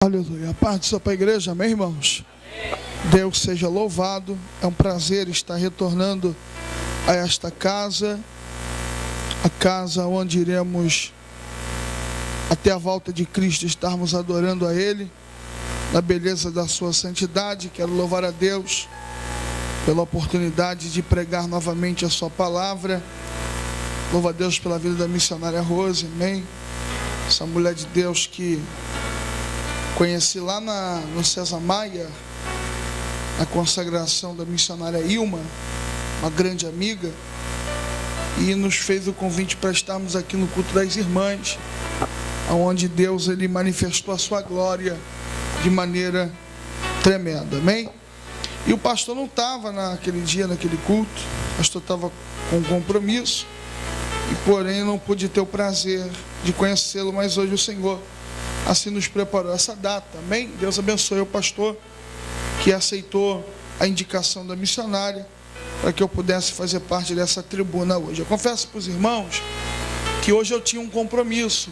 Aleluia. A paz do Senhor para a igreja, amém, irmãos? Amém. Deus seja louvado. É um prazer estar retornando a esta casa, a casa onde iremos, até a volta de Cristo, estarmos adorando a Ele, na beleza da sua santidade. Quero louvar a Deus pela oportunidade de pregar novamente a sua palavra. Louvo a Deus pela vida da missionária Rose, amém? Essa mulher de Deus que conheci lá no César Maia, na consagração da missionária Ilma, uma grande amiga, e nos fez o convite para estarmos aqui no culto das irmãs, onde Deus ele manifestou a sua glória de maneira tremenda, amém? E o pastor não estava naquele dia, naquele culto, o pastor estava com um compromisso, e porém não pude ter o prazer de conhecê-lo, mas hoje o Senhor assim nos preparou essa data, amém? Deus abençoe o pastor que aceitou a indicação da missionária para que eu pudesse fazer parte dessa tribuna hoje. Eu confesso para os irmãos que hoje eu tinha um compromisso.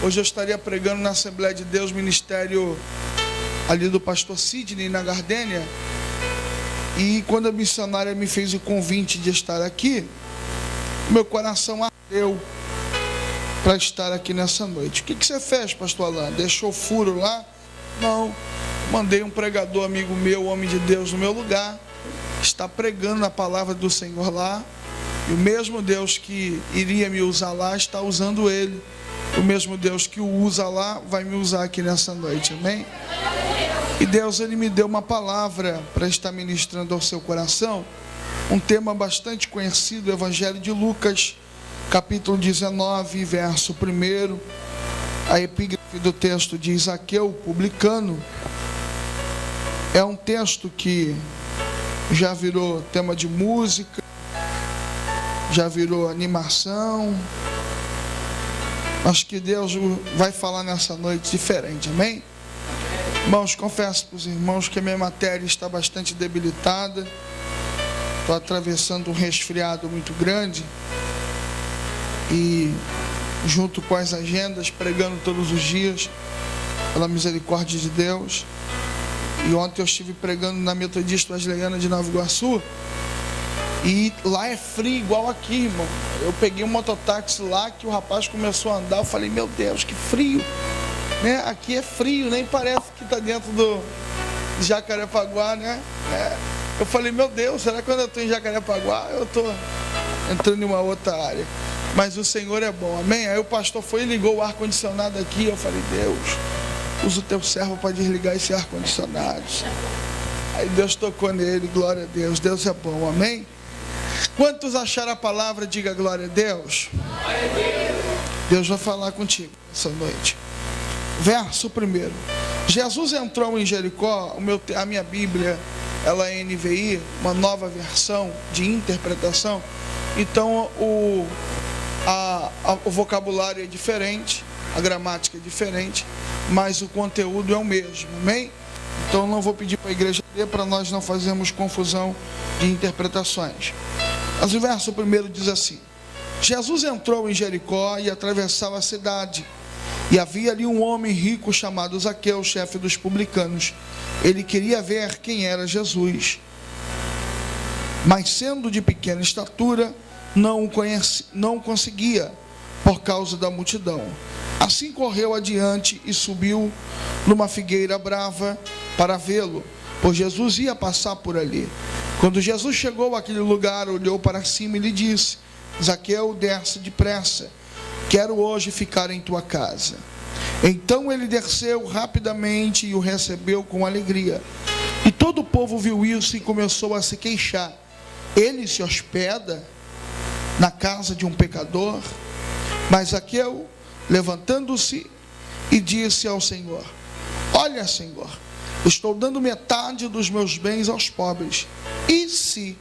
Hoje eu estaria pregando na Assembleia de Deus, ministério ali do pastor Sidney, na Gardênia. E quando a missionária me fez o convite de estar aqui, meu coração ardeu para estar aqui nessa noite. O que você fez, pastor Alain? Deixou furo lá? Não. Mandei um pregador amigo meu, homem de Deus, no meu lugar. Está pregando a palavra do Senhor lá. E o mesmo Deus que iria me usar lá, está usando ele. O mesmo Deus que o usa lá, vai me usar aqui nessa noite. Amém? E Deus, ele me deu uma palavra para estar ministrando ao seu coração. Um tema bastante conhecido, o Evangelho de Lucas, capítulo 19, verso 1, a epígrafe do texto diz: Zaqueu, publicano. É um texto que já virou tema de música, já virou animação, mas que Deus vai falar nessa noite diferente, amém? Irmãos, confesso para os irmãos que a minha matéria está bastante debilitada, estou atravessando um resfriado muito grande, e junto com as agendas, pregando todos os dias, pela misericórdia de Deus. E ontem eu estive pregando na Metodista Wesleyana de Nova Iguaçu, e lá é frio igual aqui, irmão. Eu peguei um mototáxi lá, que o rapaz começou a andar, eu falei, meu Deus, que frio, né? Aqui é frio, nem parece que está dentro de Jacarepaguá, né? Eu falei, meu Deus, será que quando eu estou em Jacarepaguá, eu estou entrando em uma outra área? Mas o Senhor é bom, amém? Aí o pastor foi e ligou o ar-condicionado aqui. Eu falei, Deus, usa o teu servo para desligar esse ar-condicionado. Aí Deus tocou nele, glória a Deus. Deus é bom, amém? Quantos acharam a palavra, diga glória a Deus. Deus vai falar contigo essa noite. Verso 1. Jesus entrou em Jericó. A minha Bíblia, ela é NVI, uma nova versão de interpretação. Então o vocabulário é diferente, a gramática é diferente, mas o conteúdo é o mesmo, amém? Então não vou pedir para a igreja ler, para nós não fazermos confusão de interpretações. Mas o verso 1 diz assim: Jesus entrou em Jericó e atravessava a cidade, e havia ali um homem rico chamado Zaqueu, chefe dos publicanos. Ele queria ver quem era Jesus, mas sendo de pequena estatura, não o conseguia por causa da multidão. Assim correu adiante e subiu numa figueira brava para vê-lo, pois Jesus ia passar por ali. Quando Jesus chegou àquele lugar, olhou para cima e lhe disse: Zaqueu, desce depressa, quero hoje ficar em tua casa. Então ele desceu rapidamente e o recebeu com alegria. E todo o povo viu isso e começou a se queixar. Ele se hospeda na casa de um pecador? Mas Zaqueu, levantando-se, e disse ao Senhor: Olha, Senhor, estou dando metade dos meus bens aos pobres, e se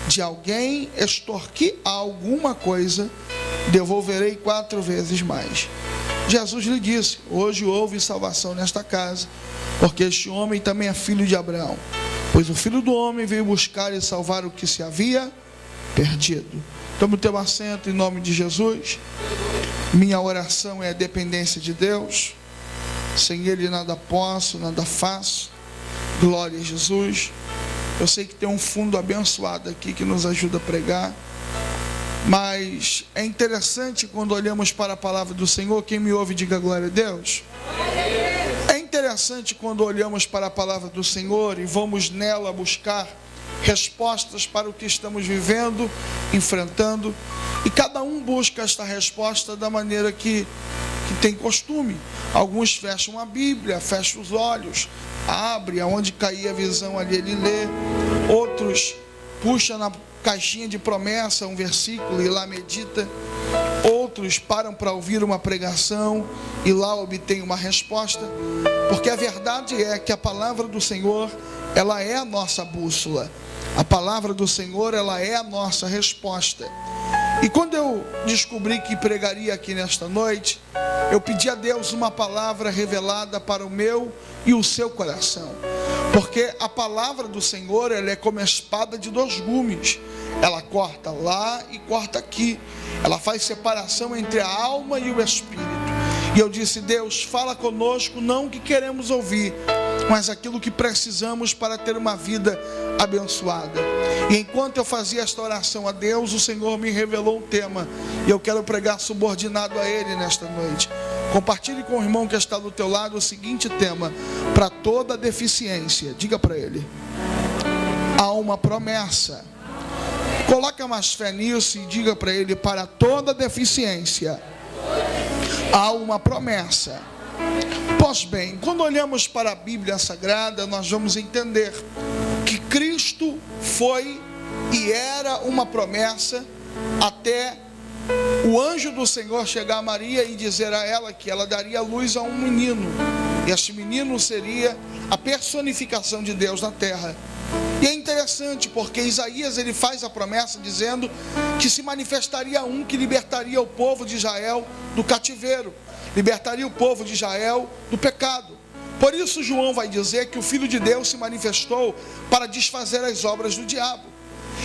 de alguém extorquir alguma coisa, devolverei 4 vezes mais. Jesus lhe disse: Hoje houve salvação nesta casa, porque este homem também é filho de Abraão, pois o Filho do Homem veio buscar e salvar o que se havia perdido. Tome o teu assento em nome de Jesus. Minha oração é a dependência de Deus. Sem Ele nada posso, nada faço. Glória a Jesus. Eu sei que tem um fundo abençoado aqui que nos ajuda a pregar. Mas é interessante quando olhamos para a palavra do Senhor. Quem me ouve, diga glória a Deus. É interessante quando olhamos para a palavra do Senhor e vamos nela buscar respostas para o que estamos vivendo, enfrentando. E cada um busca esta resposta da maneira que tem costume. Alguns fecham a Bíblia, fecham os olhos, abre, aonde cair a visão ali ele lê. Outros puxam na caixinha de promessa um versículo e lá medita. Outros param para ouvir uma pregação e lá obtêm uma resposta. Porque a verdade é que a palavra do Senhor, ela é a nossa bússola. A palavra do Senhor, ela é a nossa resposta. E quando eu descobri que pregaria aqui nesta noite, eu pedi a Deus uma palavra revelada para o meu e o seu coração. Porque a palavra do Senhor, ela é como a espada de dois gumes. Ela corta lá e corta aqui. Ela faz separação entre a alma e o espírito. E eu disse: Deus, fala conosco, não o que queremos ouvir, mas aquilo que precisamos para ter uma vida abençoada. E enquanto eu fazia esta oração a Deus, o Senhor me revelou um tema, e eu quero pregar subordinado a Ele nesta noite. Compartilhe com o irmão que está do teu lado o seguinte tema: para toda deficiência, diga para ele, há uma promessa. Coloca mais fé nisso e diga para ele: para toda deficiência, há uma promessa. Pois bem, quando olhamos para a Bíblia Sagrada, nós vamos entender que Cristo foi e era uma promessa até o anjo do Senhor chegar a Maria e dizer a ela que ela daria luz a um menino. E este menino seria a personificação de Deus na terra. E é interessante porque Isaías, ele faz a promessa dizendo que se manifestaria um que libertaria o povo de Israel do cativeiro, libertaria o povo de Israel do pecado. Por isso João vai dizer que o Filho de Deus se manifestou para desfazer as obras do diabo.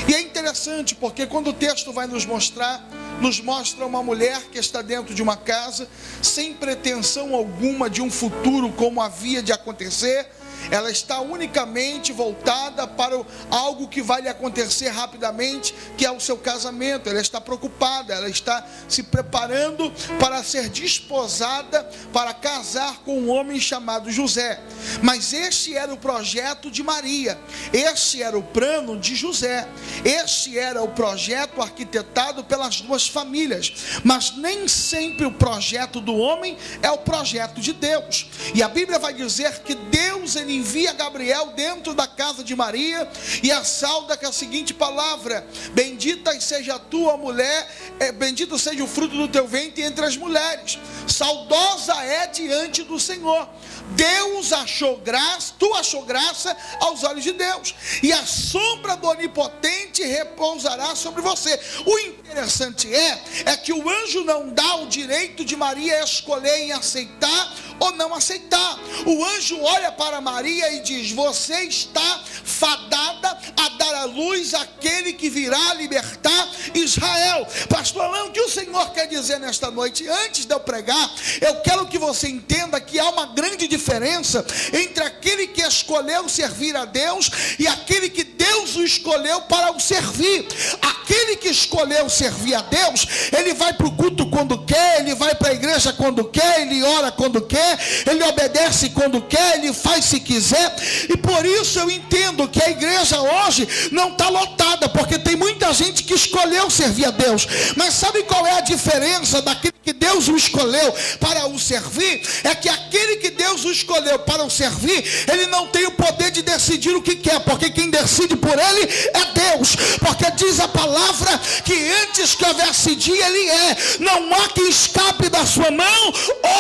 E é interessante porque quando o texto vai nos mostra uma mulher que está dentro de uma casa, sem pretensão alguma de um futuro como havia de acontecer. Ela está unicamente voltada para algo que vai lhe acontecer rapidamente, que é o seu casamento. Ela está preocupada, ela está se preparando para ser desposada, para casar com um homem chamado José. Mas este era o projeto de Maria, este era o plano de José, este era o projeto arquitetado pelas duas famílias. Mas nem sempre o projeto do homem é o projeto de Deus. E a Bíblia vai dizer que Deus, ele envia Gabriel dentro da casa de Maria e a sauda com a seguinte palavra: bendita seja a tua mulher, bendito seja o fruto do teu ventre entre as mulheres, saudosa é diante do Senhor. Deus achou graça, tu achou graça aos olhos de Deus, e a sombra do Onipotente repousará sobre você. O interessante é que o anjo não dá o direito de Maria escolher em aceitar ou não aceitar. O anjo olha para Maria e diz: você está fadada a dar à luz aquele que virá libertar Israel. Pastor Alain, o que o Senhor quer dizer nesta noite? Antes de eu pregar, eu quero que você entenda que há uma grande diferença entre aquele que escolheu servir a Deus e aquele que Deus o escolheu para o servir. Aquele que escolheu servir a Deus, ele vai para o culto quando quer, ele vai para a igreja quando quer, ele ora quando quer, ele obedece quando quer, ele faz se quiser. E por isso eu entendo que a igreja hoje não está lotada, porque tem muita gente que escolheu servir a Deus. Mas sabe qual é a diferença daquele que Deus o escolheu para o servir? É que aquele que Deus o escolheu para o servir, ele não tem o poder de decidir o que quer, porque quem decide por ele é Deus. Porque diz a palavra que antes que houvesse dia, ele é. Não há quem escape da sua mão,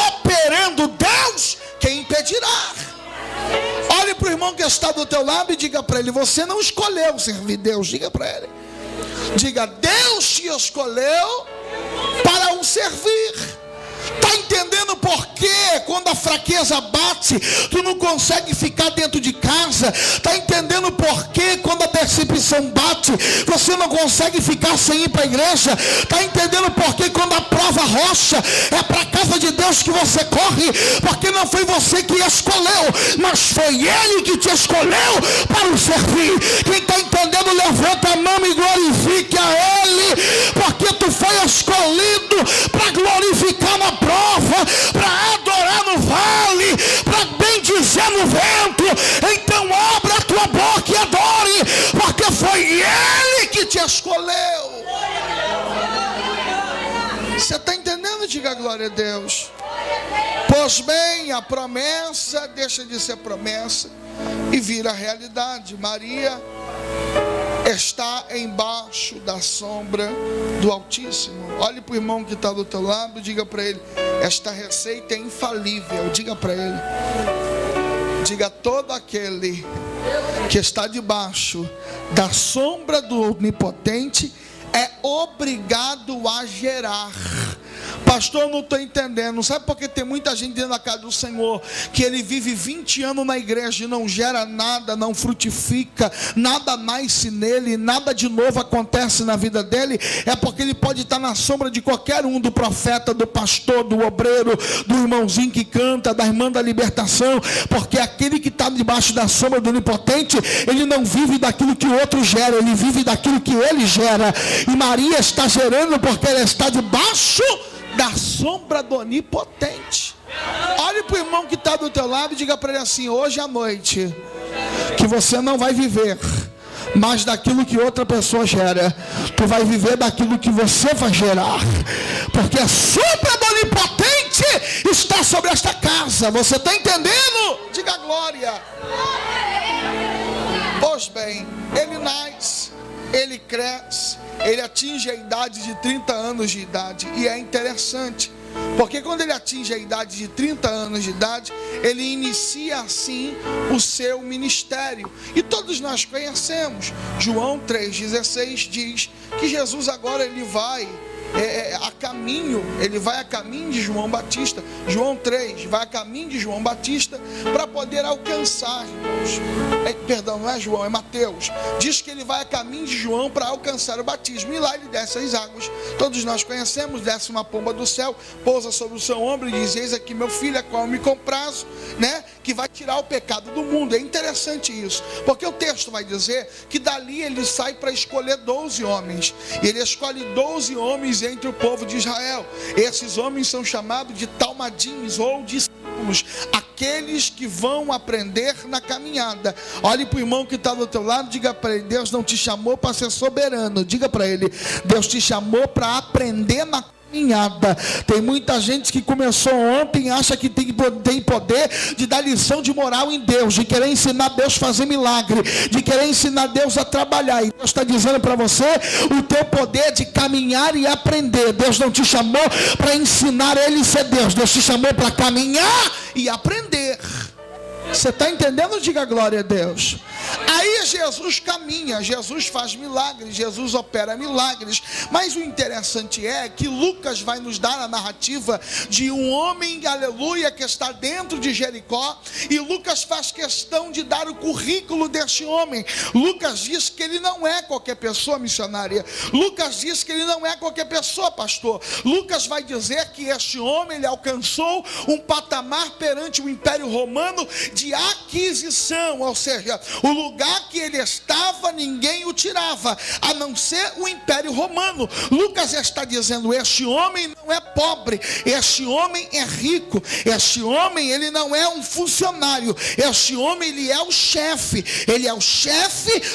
operando Deus, quem impedirá? Olhe para o irmão que está do teu lado e diga para ele: você não escolheu servir Deus. Diga para ele, diga: Deus te escolheu para o servir. Está entendendo por quê? Quando a fraqueza bate, tu não consegue ficar dentro de casa. Está entendendo por quê? Quando a decepção bate, você não consegue ficar sem ir para a igreja. Está entendendo por quê? Quando a prova rocha, é para a casa de Deus que você corre, porque não foi você que escolheu, mas foi Ele que te escolheu para o servir. Quem está entendendo, levanta a mão e glorifique a Ele, porque tu foi escolhido para glorificar na prova, para adorar no vale, para bendizer no vento. Então abra a tua boca e adore, porque foi Ele que te escolheu. Você está entendendo? Diga glória a Deus. Pois bem, a promessa deixa de ser promessa e vira realidade. Maria está embaixo da sombra do Altíssimo. Olhe para o irmão que está do teu lado, diga para ele: esta receita é infalível. Diga para ele, diga: todo aquele que está debaixo da sombra do Onipotente é obrigado a gerar. Pastor, eu não estou entendendo. Sabe por que tem muita gente dentro da casa do Senhor que ele vive 20 anos na igreja e não gera nada, não frutifica, nada nasce nele, nada de novo acontece na vida dele? É porque ele pode estar na sombra de qualquer um, do profeta, do pastor, do obreiro, do irmãozinho que canta, da irmã da libertação, porque aquele que está debaixo da sombra do Onipotente, ele não vive daquilo que o outro gera, ele vive daquilo que ele gera. E Maria está gerando porque ela está debaixo da sombra do Onipotente. Olhe para o irmão que está do teu lado e diga para ele assim: hoje à noite, que você não vai viver mais daquilo que outra pessoa gera, tu vai viver daquilo que você vai gerar, porque a sombra do Onipotente está sobre esta casa. Você está entendendo? Diga glória. Pois bem, ele nasce, ele cresce, ele atinge a idade de 30 anos de idade. E é interessante, porque quando ele atinge a idade de 30 anos de idade, ele inicia assim o seu ministério. E todos nós conhecemos. João 3,16 diz que Jesus agora ele vai a caminho de João Batista. João 3 vai a caminho de João Batista para poder alcançar, irmãos. Perdão, não é João, é Mateus. Diz que ele vai a caminho de João para alcançar o batismo. E lá ele desce as águas. Todos nós conhecemos, desce uma pomba do céu, pousa sobre o seu ombro e diz: eis aqui meu filho, a qual me comprazo, né? Que vai tirar o pecado do mundo. É interessante isso, porque o texto vai dizer que dali ele sai para escolher 12 homens. E ele escolhe 12 homens entre o povo de Israel. Esses homens são chamados de talmadins ou discípulos, aqueles que vão aprender na caminhada. Olhe para o irmão que está do teu lado, diga para ele: Deus não te chamou para ser soberano. Diga para ele: Deus te chamou para aprender na caminhada. Tem muita gente que começou ontem e acha que tem poder de dar lição de moral em Deus, de querer ensinar Deus a fazer milagre, de querer ensinar Deus a trabalhar. E Deus está dizendo para você o teu poder de caminhar e aprender. Deus não te chamou para ensinar Ele a ser Deus, Deus te chamou para caminhar e aprender. Você está entendendo? Diga glória a Deus. Aí Jesus caminha, Jesus faz milagres, Jesus opera milagres. Mas o interessante é que Lucas vai nos dar a narrativa de um homem, aleluia, que está dentro de Jericó. E Lucas faz questão de dar o currículo deste homem. Lucas diz que ele não é qualquer pessoa, missionária. Lucas diz que ele não é qualquer pessoa, pastor. Lucas vai dizer que este homem, ele alcançou um patamar perante o Império Romano de aquisição, ou seja, o lugar que ele estava, ninguém o tirava, a não ser o Império Romano. Lucas está dizendo: este homem não é pobre, este homem é rico, este homem ele não é um funcionário, este homem ele é o chefe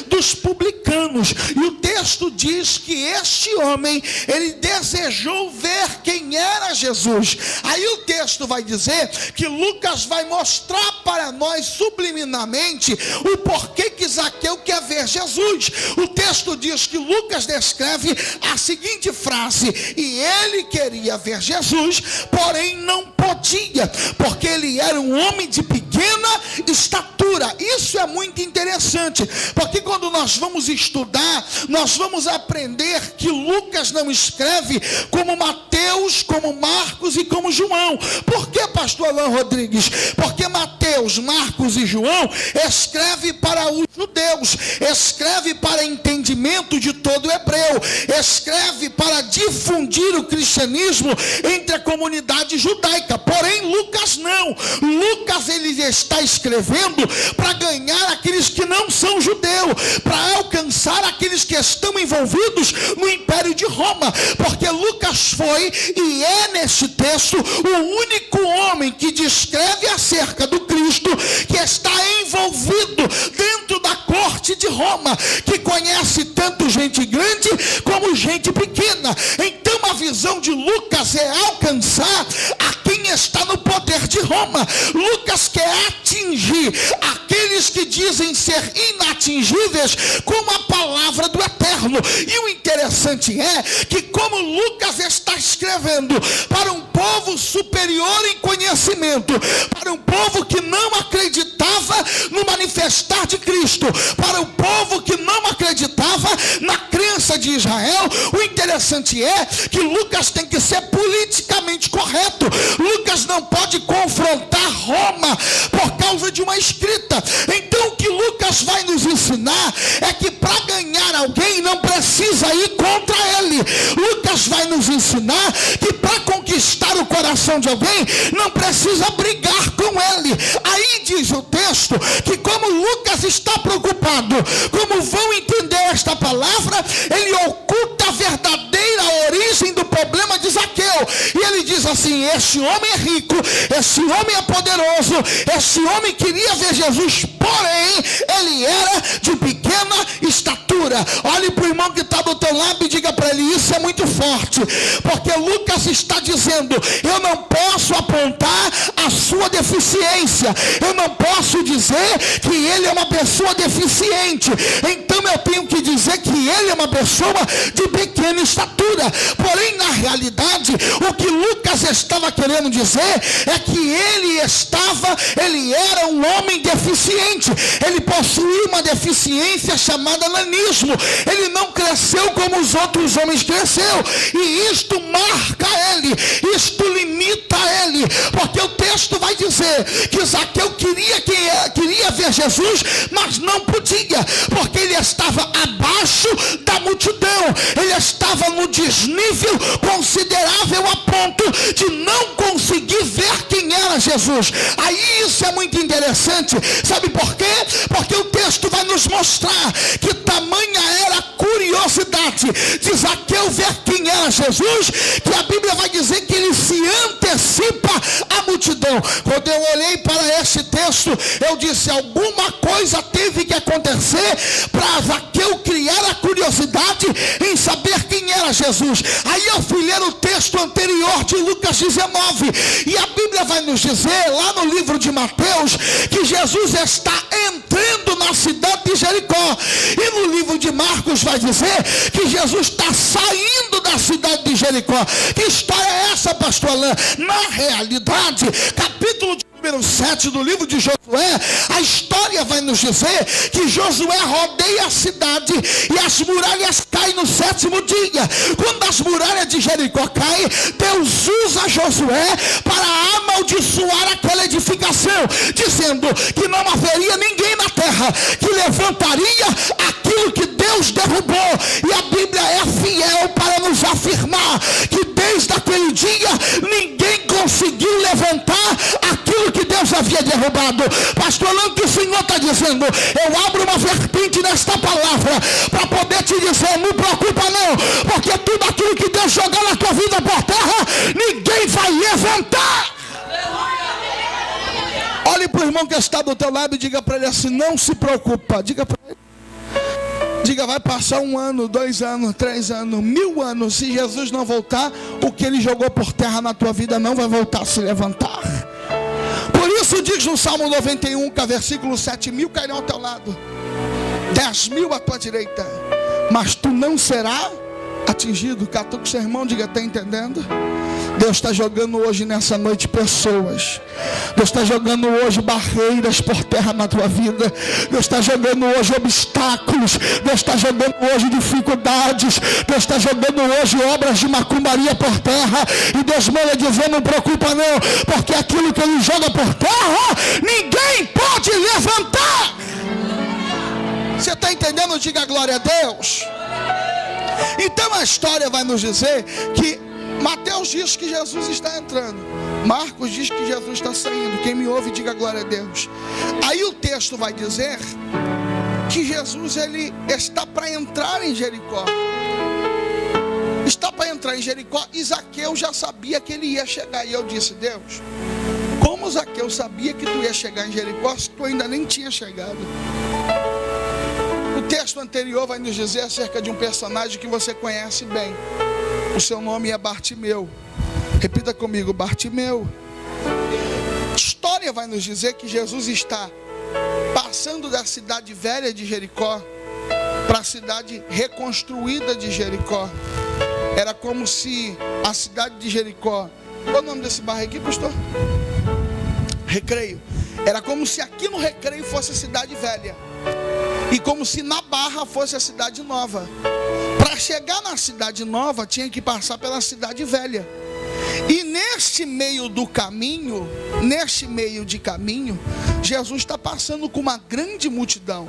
dos publicanos. E o texto diz que este homem, ele desejou ver quem era Jesus. Aí o texto vai dizer que Lucas vai mostrar para nós subliminarmente o porquê que Zaqueu quer ver Jesus. O texto diz que Lucas descreve a seguinte frase: e ele queria ver Jesus, porém não podia, porque ele era um homem de pequena estatura. Isso é muito interessante, porque quando nós nós vamos estudar, nós vamos aprender que Lucas não escreve como Mateus, como Marcos e como João. Por que, pastor Alain Rodrigues? Porque Mateus, Marcos e João escreve para os judeus, escreve para entendimento de todo hebreu, escreve para difundir o cristianismo entre a comunidade judaica. Porém, Lucas não. Lucas ele está escrevendo para ganhar aqueles que não são judeus, para alcançar aqueles que estão envolvidos no Império de Roma, porque Lucas foi e é neste texto o único homem que descreve acerca do Cristo que está envolvido dentro da corte de Roma, que conhece tanto gente grande como gente pequena. Então a visão de Lucas é alcançar a quem está no poder de Roma. Lucas quer atingir aqueles que dizem ser inatingíveis com a palavra do Eterno. E o interessante é que, como Lucas está escrevendo para um povo superior em conhecimento, para um povo que não acreditava no manifestar de Cristo, para um povo que não acreditava na crença de Israel, o interessante é que Lucas tem que ser politicamente correto. Lucas não pode confrontar Roma por causa de uma escrita. Então o que Lucas vai nos ensinar é que para ganhar alguém não precisa ir contra ele. Lucas vai nos ensinar que para conquistar o coração de alguém não precisa brigar com ele. Aí diz o texto que, como Lucas está preocupado como vão entender esta palavra, ele oculta a verdadeira origem do problema de Zaqueu. E ele diz assim: este homem é rico, este homem é poderoso, este homem queria ver Jesus, porém ele era de pequena estatura. Olhe para o irmão que está do teu lado e diga para ele: isso é muito forte, porque Lucas está dizendo: eu não posso apontar a sua deficiência, eu não posso dizer que ele é uma pessoa deficiente, então eu tenho que dizer que ele é uma pessoa de pequena estatura. Porém, na realidade, o que Lucas estava querendo dizer é que ele era um homem deficiente, ele possuía uma deficiência chamada nanismo, ele não cresceu como os outros homens cresceu, e isto marca ele, isto limita ele, porque o texto vai dizer que Zaqueu queria ver Jesus, mas não podia, porque ele estava abaixo da multidão, ele estava no desnível considerável a ponto de não conseguir ver quem era Jesus. Aí isso é muito interessante, sabe por quê? Porque o texto vai nos mostrar que tamanha era a curiosidade de Zaqueu ver quem era Jesus, que a Bíblia vai dizer que ele se antecipa à multidão. Quando eu olhei para esse texto, eu disse: alguma coisa teve que acontecer para Zaqueu criar a curiosidade em saber quem era Jesus. Aí eu fui ler o texto anterior de Lucas 19, e a Bíblia vai nos dizer, lá no livro de Mateus, que Jesus está entrando na cidade de Jericó, e no livro de Marcos vai dizer que Jesus está saindo da cidade de Jericó. Que história é essa, pastor Alain? Na realidade, capítulo número 7 do livro de Josué, a história vai nos dizer que Josué rodeia a cidade e as muralhas caem no 7º dia. Quando as muralhas de Jericó caem, Deus usa Josué para amaldiçoar aquela edificação, dizendo que não haveria ninguém na terra que levantaria aquilo que Deus derrubou. E a Bíblia é fiel para nos afirmar que desde aquele dia ninguém conseguiu levantar aquilo que Deus havia derrubado. Pastor Alain, que o Senhor está dizendo? Eu abro uma vertente nesta palavra para poder te dizer: não preocupa não, porque tudo aquilo que Deus jogar na tua vida por terra, ninguém vai levantar. Olhe para o irmão que está do teu lado e diga para ele assim: não se preocupa. Diga para ele. Diga: vai passar 1 ano, 2 anos, 3 anos, 1000 anos, se Jesus não voltar, o que ele jogou por terra na tua vida não vai voltar a se levantar. Por isso diz no Salmo 91, versículo 7: 1000 cairão ao teu lado, 10.000 à tua direita, mas tu não será atingido. Catuca o seu irmão, diga: está entendendo? Deus está jogando hoje nessa noite pessoas. Deus está jogando hoje barreiras por terra na tua vida. Deus está jogando hoje obstáculos. Deus está jogando hoje dificuldades. Deus está jogando hoje obras de macumbaria por terra. E Deus manda dizer: não preocupa não, porque aquilo que Ele joga por terra, ninguém pode levantar. Você está entendendo? Diga glória a Deus. Então a história vai nos dizer que Mateus diz que Jesus está entrando, Marcos diz que Jesus está saindo. Quem me ouve, diga glória a Deus. Aí o texto vai dizer que Jesus, ele está para entrar em Jericó. Está para entrar em Jericó. E Zaqueu já sabia que ele ia chegar. E eu disse: Deus, como Zaqueu sabia que tu ia chegar em Jericó se tu ainda nem tinha chegado? O texto anterior vai nos dizer acerca de um personagem que você conhece bem. O seu nome é Bartimeu. Repita comigo: Bartimeu. A história vai nos dizer que Jesus está passando da cidade velha de Jericó para a cidade reconstruída de Jericó. Era como se a cidade de Jericó... Qual é o nome desse bairro aqui, pastor? Recreio. Era como se aqui no Recreio fosse a cidade velha, e como se na Barra fosse a cidade nova. Para chegar na cidade nova, tinha que passar pela cidade velha. E neste meio do caminho, Jesus está passando com uma grande multidão,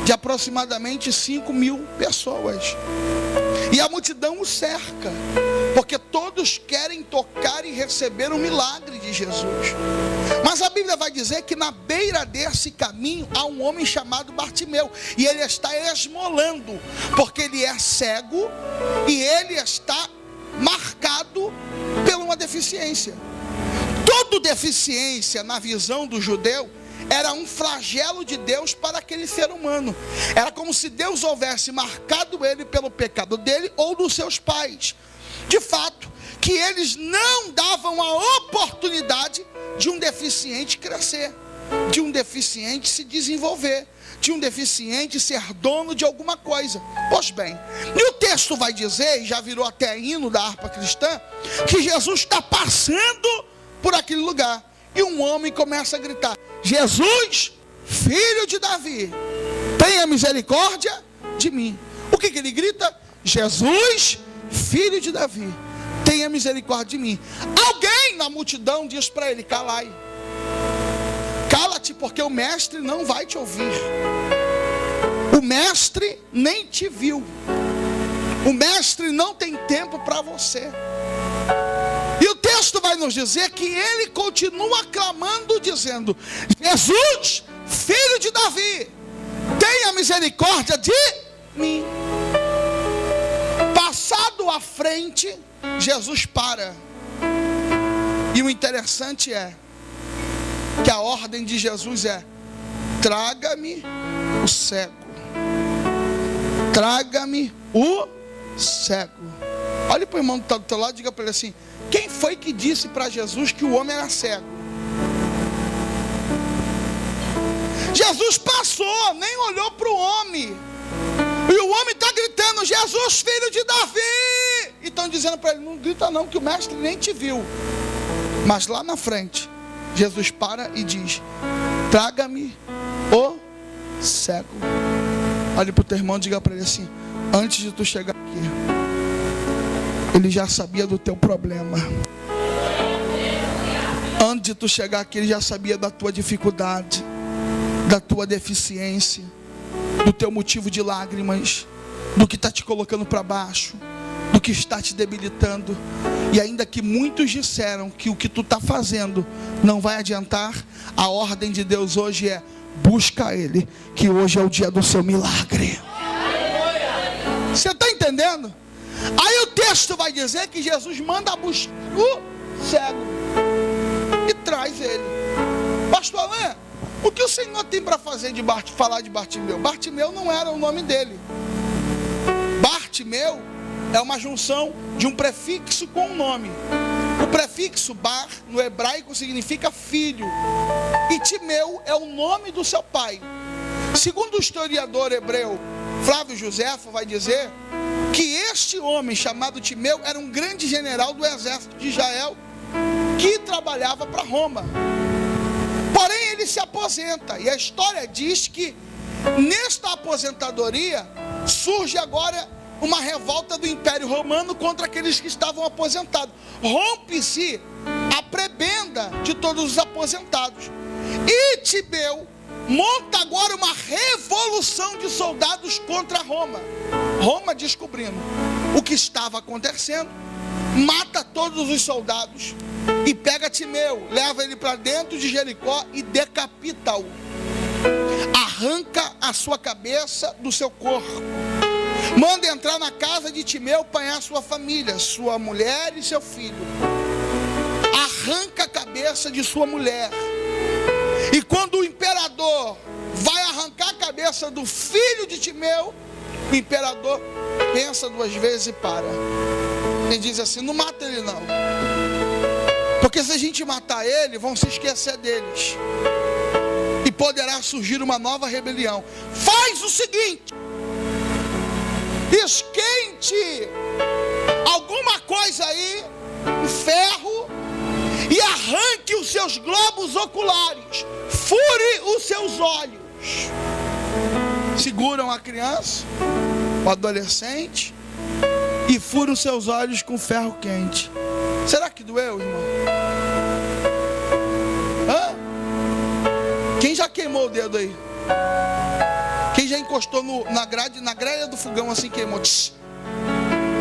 de aproximadamente 5.000 pessoas. E a multidão o cerca, porque todos querem tocar e receber o milagre de Jesus. Mas a Bíblia vai dizer que na beira desse caminho há um homem chamado Bartimeu, e ele está esmolando, porque ele é cego e ele está marcado por uma deficiência. Toda deficiência, na visão do judeu, era um flagelo de Deus para aquele ser humano. Era como se Deus houvesse marcado ele pelo pecado dele ou dos seus pais. De fato, que eles não davam a oportunidade de um deficiente crescer, de um deficiente se desenvolver, de um deficiente ser dono de alguma coisa. Pois bem, e o texto vai dizer, e já virou até hino da harpa cristã, que Jesus está passando por aquele lugar, e um homem começa a gritar: Jesus, filho de Davi, tenha misericórdia de mim. O que ele grita? Jesus, filho de Davi, tenha misericórdia de mim. Alguém na multidão diz para ele: calai, cala-te, porque o mestre não vai te ouvir. O mestre nem te viu. O mestre não tem tempo para você. E o texto vai nos dizer que ele continua clamando, dizendo: Jesus, filho de Davi, tenha misericórdia de mim. Passado à frente, Jesus para. E o interessante é que a ordem de Jesus é: traga-me o cego. Traga-me o cego. Olha para o irmão que está do teu lado e diga para ele assim: quem foi que disse para Jesus que o homem era cego? Jesus passou, nem olhou para o homem. E o homem está gritando: Jesus, filho de Davi. E estão dizendo para ele: não grita não, que o mestre nem te viu. Mas lá na frente, Jesus para e diz: traga-me o cego. Olha para o teu irmão e diga para ele assim: antes de tu chegar aqui, ele já sabia do teu problema. Antes de tu chegar aqui, ele já sabia da tua dificuldade, da tua deficiência, do teu motivo de lágrimas, do que está te colocando para baixo, do que está te debilitando. E ainda que muitos disseram que o que tu está fazendo não vai adiantar, a ordem de Deus hoje é: busca Ele, que hoje é o dia do seu milagre. Você está entendendo? Aí o texto vai dizer que Jesus manda buscar o cego e traz ele. Pastor Alain, o que o Senhor tem para fazer falar de Bartimeu? Bartimeu não era o nome dele. Bartimeu é uma junção de um prefixo com um nome. O prefixo bar no hebraico significa filho, e Timeu é o nome do seu pai. Segundo o historiador hebreu Flávio Joséfo vai dizer que este homem chamado Timeu era um grande general do exército de Israel que trabalhava para Roma. Porém ele se aposenta, e a história diz que nesta aposentadoria surge agora uma revolta do Império Romano contra aqueles que estavam aposentados. Rompe-se a prebenda de todos os aposentados, e Timeu monta agora uma revolução de soldados contra Roma. Roma, descobrindo o que estava acontecendo, mata todos os soldados e pega Timeu, leva ele para dentro de Jericó e decapita-o. Arranca a sua cabeça do seu corpo. Manda entrar na casa de Timeu, apanhar sua família, sua mulher e seu filho. Arranca a cabeça de sua mulher. E quando o imperador vai arrancar a cabeça do filho de Timeu, o imperador pensa duas vezes e para. Ele diz assim: não mata ele não, porque se a gente matar ele, vão se esquecer deles e poderá surgir uma nova rebelião. Faz o seguinte: esquente alguma coisa aí, um ferro, e arranque os seus globos oculares, fure os seus olhos. Seguram a criança, o adolescente, e furam os seus olhos com ferro quente. Será que doeu, irmão? Quem já queimou o dedo aí? Quem já encostou na grelha do fogão assim, queimou? Tch.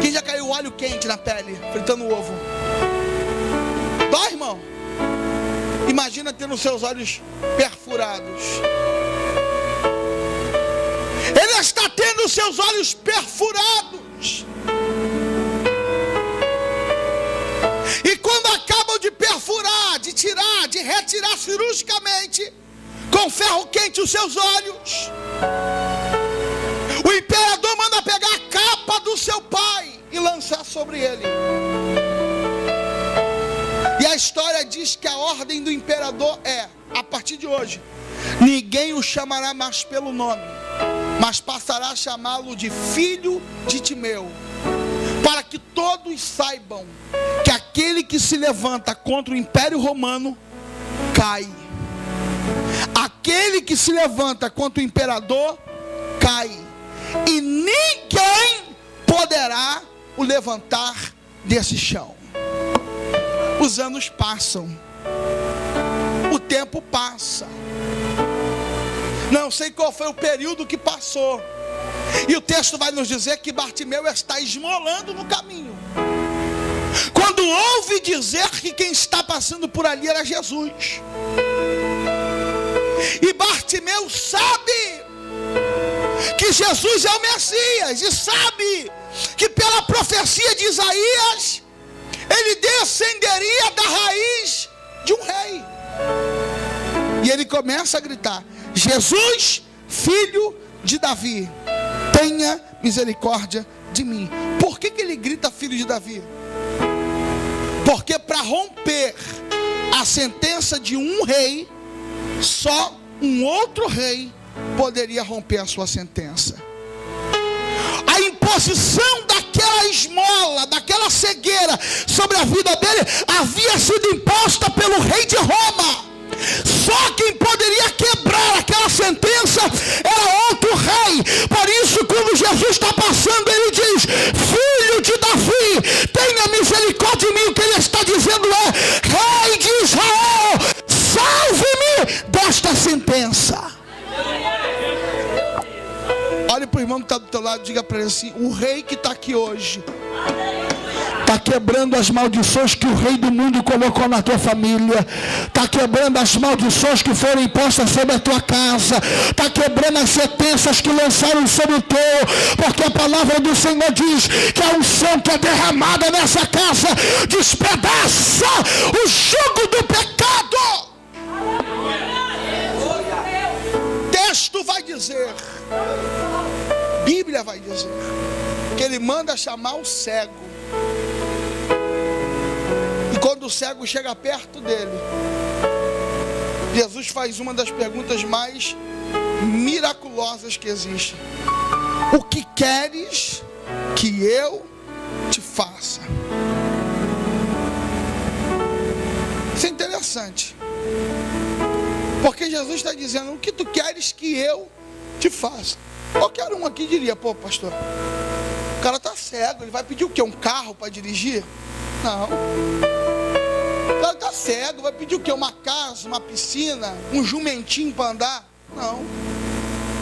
Quem já caiu óleo quente na pele, fritando o ovo? Dói, irmão? Imagina tendo seus olhos perfurados. Ele está tendo seus olhos perfurados. E quando acabam de perfurar, de tirar, de retirar cirurgicamente, com ferro quente, os seus olhos, o imperador manda pegar a capa do seu pai e lançar sobre ele. E a história diz que a ordem do imperador é: a partir de hoje, ninguém o chamará mais pelo nome, mas passará a chamá-lo de filho de Timeu, para que todos saibam que aquele que se levanta contra o Império Romano cai. Aquele que se levanta contra o imperador cai, e ninguém poderá o levantar desse chão. Os anos passam, o tempo passa. Não sei qual foi o período que passou, e o texto vai nos dizer que Bartimeu está esmolando no caminho, quando ouve dizer que quem está passando por ali era Jesus. E Bartimeu sabe que Jesus é o Messias, e sabe que pela profecia de Isaías, ele descenderia da raiz de um rei. E ele começa a gritar: Jesus, filho de Davi, tenha misericórdia de mim. Por que ele grita filho de Davi? Porque para romper a sentença de um rei, só um outro rei poderia romper a sua sentença. A imposição daquela esmola, daquela cegueira sobre a vida dele, havia sido imposta pelo rei de Roma. Só quem poderia quebrar aquela sentença era outro rei. Por isso, quando Jesus está passando, ele diz: filho de Davi, tenha misericórdia de mim. O que ele está dizendo é: rei de Israel, salve-me desta sentença. Olhe para o irmão que está do teu lado e diga para ele assim: o rei que está aqui hoje está quebrando as maldições que o rei do mundo colocou na tua família, está quebrando as maldições que foram impostas sobre a tua casa, está quebrando as sentenças que lançaram sobre o teu, porque a palavra do Senhor diz que a unção que é derramada nessa casa despedaça o jugo do pecado. Texto vai dizer, Bíblia vai dizer, que ele manda chamar o cego. E quando o cego chega perto dele, Jesus faz uma das perguntas mais miraculosas que existem. O que queres que eu te faça? Isso é interessante, porque Jesus está dizendo: o que tu queres que eu te faça? Qualquer um aqui diria: pô, pastor, o cara está cego, ele vai pedir o quê? Um carro para dirigir? Não. O cara está cego, vai pedir o quê? Uma casa, uma piscina, um jumentinho para andar? Não.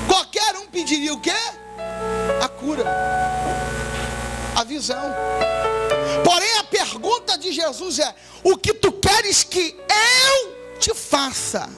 Qualquer um pediria o quê? A cura, a visão. Porém, a pergunta de Jesus é: o que tu queres que eu te faça?